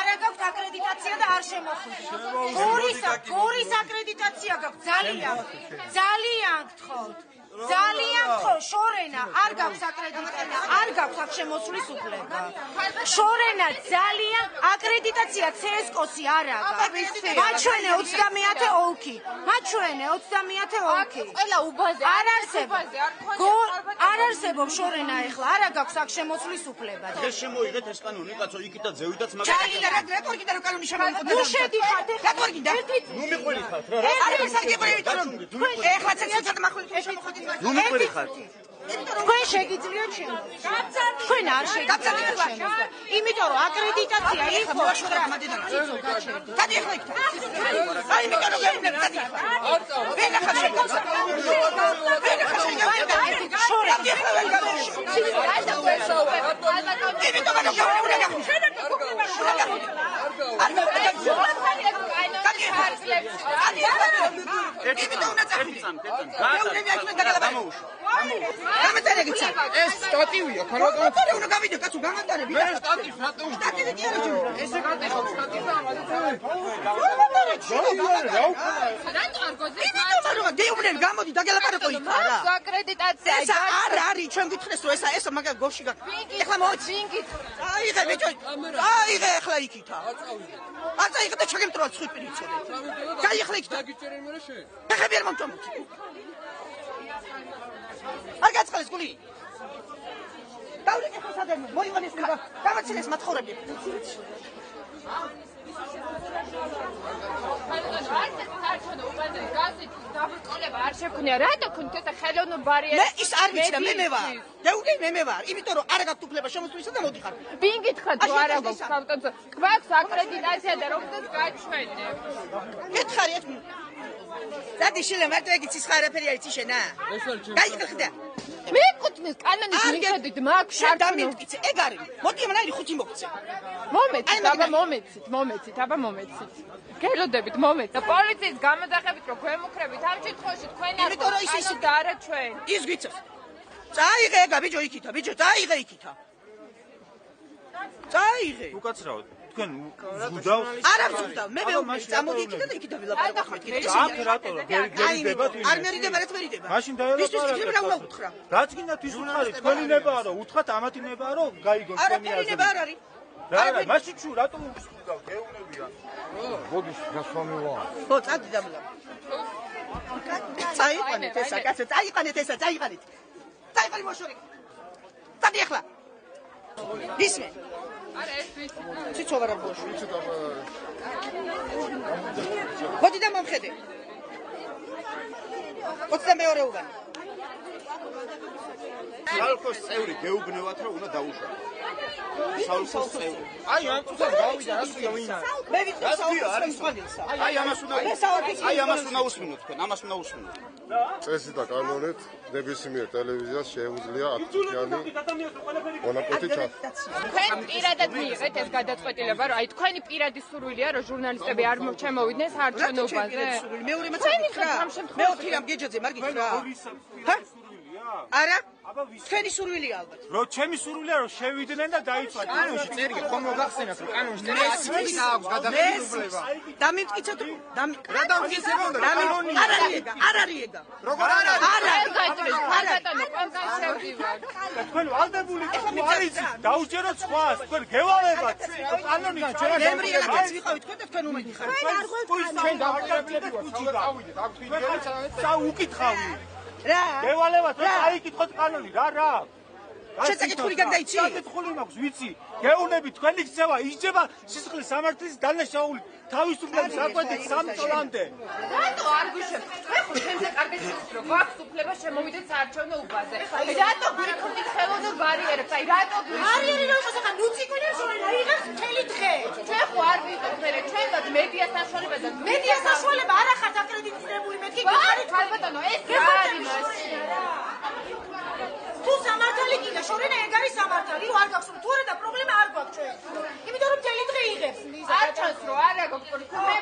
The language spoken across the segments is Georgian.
არა გაქვთ აკრედიტაცია და არ შემოხვიდეთ. გორის აკრედიტაცია გაქვთ ძალიან გთხოვთ. ძალიან გთხოვთ, შორენა არ გაქვს აკრედიტაცია, არ გაქვს აქ შემოსვლის უფლება. შორენა ძალიან აკრედიტაცია CSKOS-ი არ აქვს. მაჩვენე 30-ე ოლქი. ყველა უბაზე არ არსებობს შორენა ეხლა, არ გაქვს აქ შემოსვლის უფლება. დღეს შემოიღეთ ეს კანონი, კაცო, იქიდან ზევიდაც რატო კანონი შემოიღოთ? ნუ შედიხართ ნუ მიყვილი ხართ რა. ეხლა ცეცხლად მახვილი შემოხვიდით. ნუ მიყვილი ხართ. თქვენ შეგიძლიათ შემოს. თქვენ არ შეგიძლიათ შემოს. იმიტომ რომ აკრედიტაცია იყო შორა გამადიდან. დადი ეხლა იქ. აი იმიტომ რომ გაიგეთ. ვენა ხარ შეგოს. შორა ეხლა ვერ გამოში. იმიტომ რომ ეს სტატივია, ხალხო უნდა გავიდე, კაცო, გამატარები. მე სტატივს რატო? სტატივი კი არა ჯო. ესე გატეხავ სტატივს და რატო არ გოძებს? იმიტომ რომ დეუბნები გამოდი დაგელაპარაკო იქ არა. აკრედიტაცია ეს არ არის, ჩვენ გითხრეს რომ ესა მაგა გოში გაქვს. ეხლა მოიცინგი. აიღე ბიჭო. აიღე ეხლა იქითა. არ წაიღე და ჩაგემტროა ცხვირპირი იცოდე. გაიხლა იქ. დაგიჭერენ მე შენ. ეხები არ მომწონთ. არ გაცხადეს გული. დავრეკე ხოსადენ, მოიღონეს ხა. გამაცილეს მაცხოვრები. არ შექმნია, რატო ქონდეთ ხელოვნურ ბარიერს? მე ის არ ვიცი და მე ვარ. დეუგე მე ვარ. იმიტომ რომ არ გაქვთ უფლება შემოსვლისა და მოდიხარ. ბინგით ხარ თუ არა გვაქვს ავტოზე. გვაქვს აკრედიტაცია და რომელსაც გაჩვენებ. გითხარი ეს დადი შილე მარტო ეგ იცის ხარ არაფერი არის იშენა. გაიგიხდა. მე კუთნის კანონის მიხედვით მაქვს შარდამილკიცე ეგ არის. მოდი მანაირი ხუთი მოგცე. მომეცით, აბა მომეცით. გელოდებით მომეც და პოლიციის გამოძახებით რომ გვემუქრებით ამ შემთხვევაში თქვენ არ გქონდეთ და არა ჩვენ. ის გვიცეს. წაიღე ეგა ბიჭო იქითა, ბიჭო წაიღე იქითა. წაიღე. უკაცრავ თქვენ ვუდავს? არა ვუდავ, მე მეუბნები წამოდი იქითა და იქითა ვილაპარაკო თქვენ. აქ რატო გერიდებათ? არ მერიდება რაც მერიდება. მაშინ დაელაპარაკეთ. ვისთვის რა უნდა უთხრა? რაც გინდა თვის უთხარით, თქვენი ნება რომ უთხრათ ამათი ნება რომ გაიგოს თქვენი არა ნება არ არის. რა მაშინ ჩუ რატო უსწავლავ გეუნებიან? ბოდის გასვამი ვარ. ხო, წადი დამლა. წაიყანეთ ესა, კაცო, წაიყანეთ ესა, წაიყანეთ. წაიყანი მოშორი. წადი ახლა. ისმე. არა ეს ვის. ციცოვა რა ბოშო. მოდი და მომხედე. 22 უბანი. სალკოს წევრი გეუბნევათ რომ უნდა დაუშვათ. სალკოს წევრი. აი ამ წუთას გავიდა, ასია ვინა. მე ვიცი საუბრის სპანელსა. აი ამას უნდა უსმინოთ თქვენ, ამას უნდა უსმინოთ. წესი და კანონით ნებისმიერ ტელევიზიას შეუძლია აქტიანი მონაკვეთი ჩართვა. თქვენ პირადად მიიღეთ ეს გადაწყვეტილება, რომ აი თქვენი პირადი სურვილია, რომ ჟურნალისტები არ ჩამოვიდნენ საარჩევნოებაზე. მეორე მაცემატიკა რა? მეოთხე რამ გეჯაძე მარგი რა? არა? თქვენი სურვილია ალბათ. რო ჩემი სურვილია რომ შევიდნენ და დაიცვათ. კანონში წერია, ხომ მოგახსენათ რომ კანონში წერია აქვს გადაწყვეტილება. დამიმტკიცეთ რომ რა დამტკიცება უნდა? კანონი არ არის ეგა. როგორ არ არის? თქვენ ვალდებული თუ არ იცით დაუჯეროთ სხვას, თქვენ გევალებათ. კანონი ჩვენ მემრიელებს ვიყავით თქვენ და თქვენ უმედი ხართ. ჩვენ დავაკრებილები ვარ, წავიდეთ, აქ თქვენ უკითხავი. რა? გევალებათ, აიკითხოთ კანონი, რა? შეწაკითხული განdaიცი? შეწაკითხული მაქვს, ვიცი. გეუნები თქვენი ქცევა ისჯება სისხლის სამართლის დანაშაული თავისუფლების აკვეთით 3 წლამდე. რატო არ გვიშვებთ? მე ხო ჩემზე კარგი ვიცით რომ გვაქვს უფლება შემოვიდეთ საარჩევნოებაზე. რატო გვიქონდით ხელოვნურ ბარიერებს? აი რატო ბარიერი რომ მოსახა ნუციკვინა შორენა იღებს მთელი დღე. ჩვენ ხო არ ვიყავთ მე ჩვენ და მედია საშუალება და მედია საშუალება არ ახართ აკრედიტირებული მეთქი გიხარით ხალბატონო ეს რა არის მაშინ? თუ სამართალი გინდა შორენა ეგ არის სამართალი რომ არ გაქვს თუ არა და პრობლემა არ გვაქვს ჩვენ. იმიტომ რომ მთელი დღე იღებს. არ ჩანს რომ არა გვაქვს მე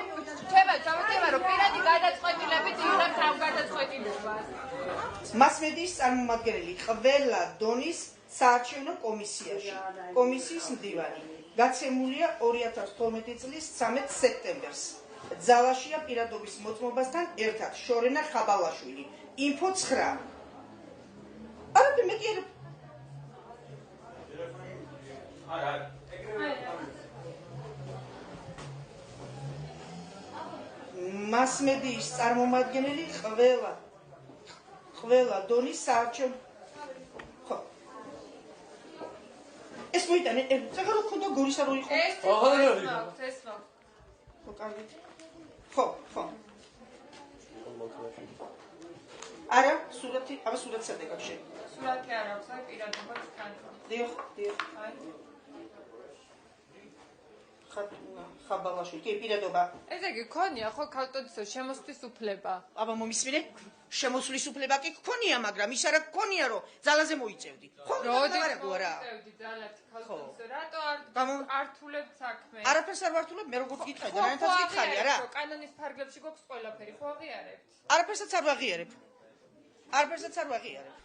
შევა წავედება რომ პირადი გადაწყვეტილებით იღებს ამ გადაწყვეტილებას. მასმედიის წარმომადგენელი ყველა დონის საარჩევნო კომისიაში. კომისიის მდივანი გაცემულია 2012 წლის 13 სექტემბერს. ძალაშია პირადობის მოწმობასთან ერთად შორენა ხაბალაშვილი. ინფო 9. არაფერი მე კი მასმედიის წარმომადგენელი ყველა დონის საარჩევნო ხო ეს მოიტანე წეგა რო ქონდა გორისა რო იყო ეს ხო კარგით ხო არა სურათი აბა სურათს ადეკავ შენ სურათი არ აქვს აი პირადობაც კანტო დიახ ხაბალაშვილი კი პირადობა ესე იგი ქონია ხო ქალტოდისო შემოსვლის უფლება აბა მომისმინე შემოსვლის უფლება კი გქონია მაგრამ ის არა გქონია რომ ძალაზე მოიწევდი ხო როდის მოიწევდი ძალად ქალტოდისო რატო არ თულებთ საქმე არაფერს არ ვართულებ მე როგორც გითხარი და რაინთაც გითხარი არა კანონის ფარგლებში გვაქვს ყველაფერი ხო აღიარებთ არაფერსაც არ ვაღიარებ